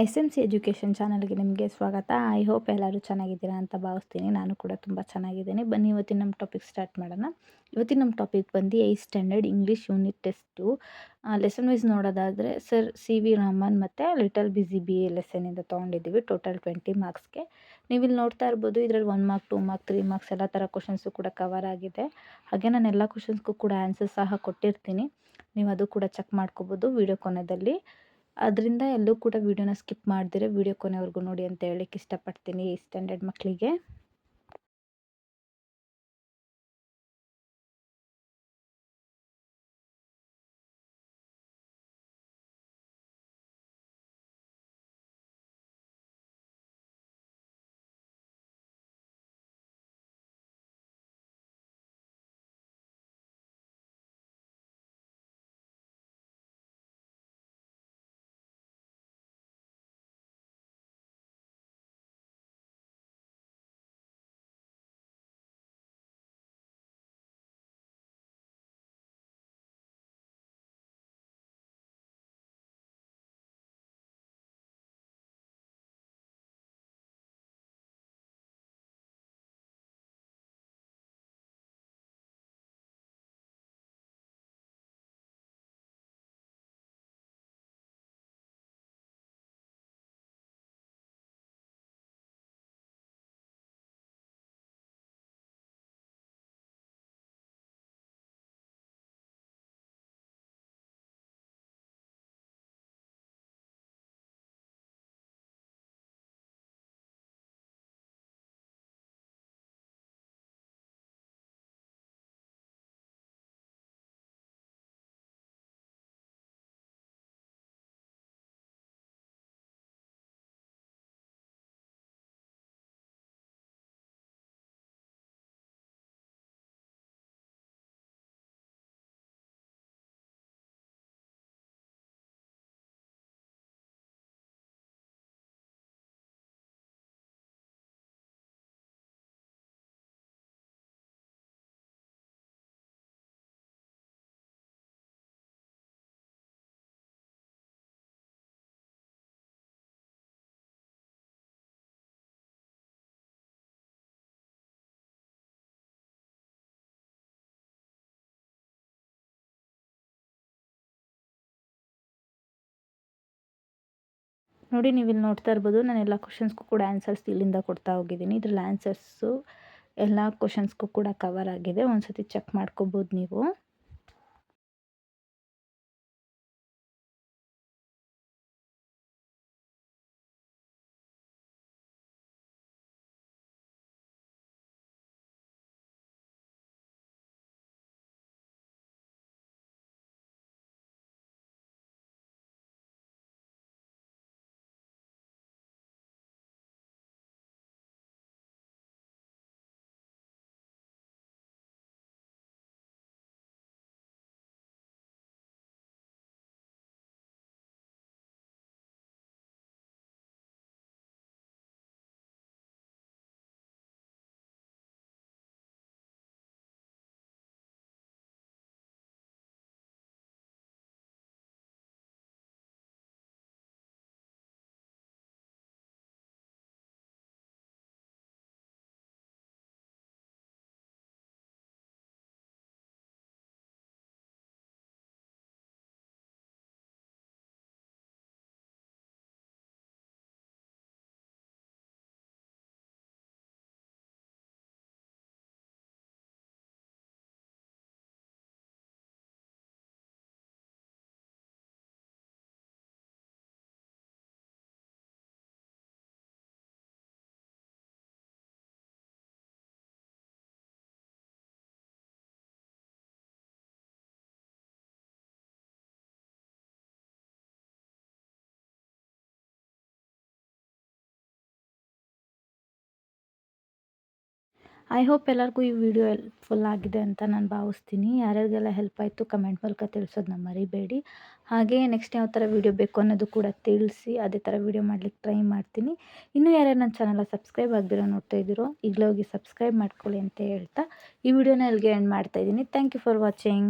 ಎಸ್.ಎಂ.ಸಿ education ಚಾನಲ್ಗೆ ನಿಮಗೆ ಸ್ವಾಗತ. ಐ ಹೋಪ್ ಎಲ್ಲರೂ ಚೆನ್ನಾಗಿದ್ದೀರಾ ಅಂತ ಭಾವಿಸ್ತೀನಿ. ನಾನು ಕೂಡ ತುಂಬ ಚೆನ್ನಾಗಿದ್ದೀನಿ. ಬನ್ನಿ ಇವತ್ತಿನ ನಮ್ಮ ಟಾಪಿಕ್ ಸ್ಟಾರ್ಟ್ ಮಾಡೋಣ. ಇವತ್ತಿನ ನಮ್ಮ ಟಾಪಿಕ್ ಬಂದು 8th standard English unit test. Lesson wise ನೋಡೋದಾದರೆ ಸರ್ ಸಿ.ವಿ. ರಾಮನ್ ಮತ್ತು ಲಿಟಲ್ ಬಿಸಿ ಬಿ ಎ ಲೆಸನಿಂದ ತೊಗೊಂಡಿದ್ದೀವಿ. ಟೋಟಲ್ 20 ಮಾರ್ಕ್ಸ್ಗೆ. ನೀವು ಇಲ್ಲಿ ನೋಡ್ತಾ ಇರ್ಬೋದು, ಇದರಲ್ಲಿ 1 ಮಾರ್ಕ್, 2 ಮಾರ್ಕ್, 3 ಮಾರ್ಕ್ಸ್ ಎಲ್ಲ ಥರ ಕ್ವಶನ್ಸು ಕೂಡ ಕವರ್ ಆಗಿದೆ. ಹಾಗೆ ನಾನು ಎಲ್ಲ ಕ್ವಶನ್ಸ್ಗೂ ಕೂಡ ಆನ್ಸರ್ ಸಹ ಕೊಟ್ಟಿರ್ತೀನಿ. ನೀವು ಅದು ಕೂಡ ಚೆಕ್ ಮಾಡ್ಕೋಬೋದು ವಿಡಿಯೋ ಕೊನೆಯಲ್ಲಿ. ಅದರಿಂದ ಎಲ್ಲೂ ಕೂಡ ವಿಡಿಯೋನ ಸ್ಕಿಪ್ ಮಾಡ್ದಿರೆ ವಿಡಿಯೋ ಕೊನೆವರೆಗೂ ನೋಡಿ ಅಂತ ಹೇಳಕ್ಕೆ ಇಷ್ಟಪಡ್ತೀನಿ 8th ಸ್ಟ್ಯಾಂಡರ್ಡ್ ಮಕ್ಕಳಿಗೆ. ನೋಡಿ ನೀವು ಇಲ್ಲಿ ನೋಡ್ತಾ ಇರ್ಬೋದು, ನಾನು ಎಲ್ಲ ಕ್ವಶನ್ಸ್ಗೂ ಕೂಡ ಆನ್ಸರ್ಸ್ ಇಲ್ಲಿಂದ ಕೊಡ್ತಾ ಹೋಗಿದ್ದೀನಿ. ಇದ್ರಲ್ಲಿ ಆನ್ಸರ್ಸು ಎಲ್ಲ ಕ್ವಶನ್ಸ್ಗೂ ಕೂಡ ಕವರ್ ಆಗಿದೆ. ಒಂದ್ಸತಿ ಚೆಕ್ ಮಾಡ್ಕೋಬೋದು ನೀವು. ಐ ಹೋಪ್ ಎಲ್ಲರಿಗೂ ಈ ವಿಡಿಯೋ ಹೆಲ್ಪ್ಫುಲ್ ಆಗಿದೆ ಅಂತ ನಾನು ಭಾವಿಸ್ತೀನಿ. ಯಾರ್ಯಾರಿಗೆಲ್ಲ ಹೆಲ್ಪ್ ಆಯಿತು ಕಮೆಂಟ್ ಮೂಲಕ ತಿಳಿಸೋದನ್ನ ಮರಿಬೇಡಿ. ಹಾಗೆ ನೆಕ್ಸ್ಟ್ ಯಾವ ಥರ ವಿಡಿಯೋ ಬೇಕು ಅನ್ನೋದು ಕೂಡ ತಿಳಿಸಿ, ಅದೇ ಥರ ವಿಡಿಯೋ ಮಾಡ್ಲಿಕ್ಕೆ ಟ್ರೈ ಮಾಡ್ತೀನಿ. ಇನ್ನೂ ಯಾರ್ಯಾರು ನನ್ನ ಚಾನಲ್ನ ಸಬ್ಸ್ಕ್ರೈಬ್ ಆಗದಿರೋ ನೋಡ್ತಾ ಇದ್ದೀರೋ ಈಗಲೇ ಹೋಗಿ ಸಬ್ಸ್ಕ್ರೈಬ್ ಮಾಡ್ಕೊಳ್ಳಿ ಅಂತ ಹೇಳ್ತಾ ಈ ವಿಡಿಯೋನ ಇಲ್ಲಿಗೆ ಎಂಡ್ ಮಾಡ್ತಾಯಿದ್ದೀನಿ. Thank you for watching.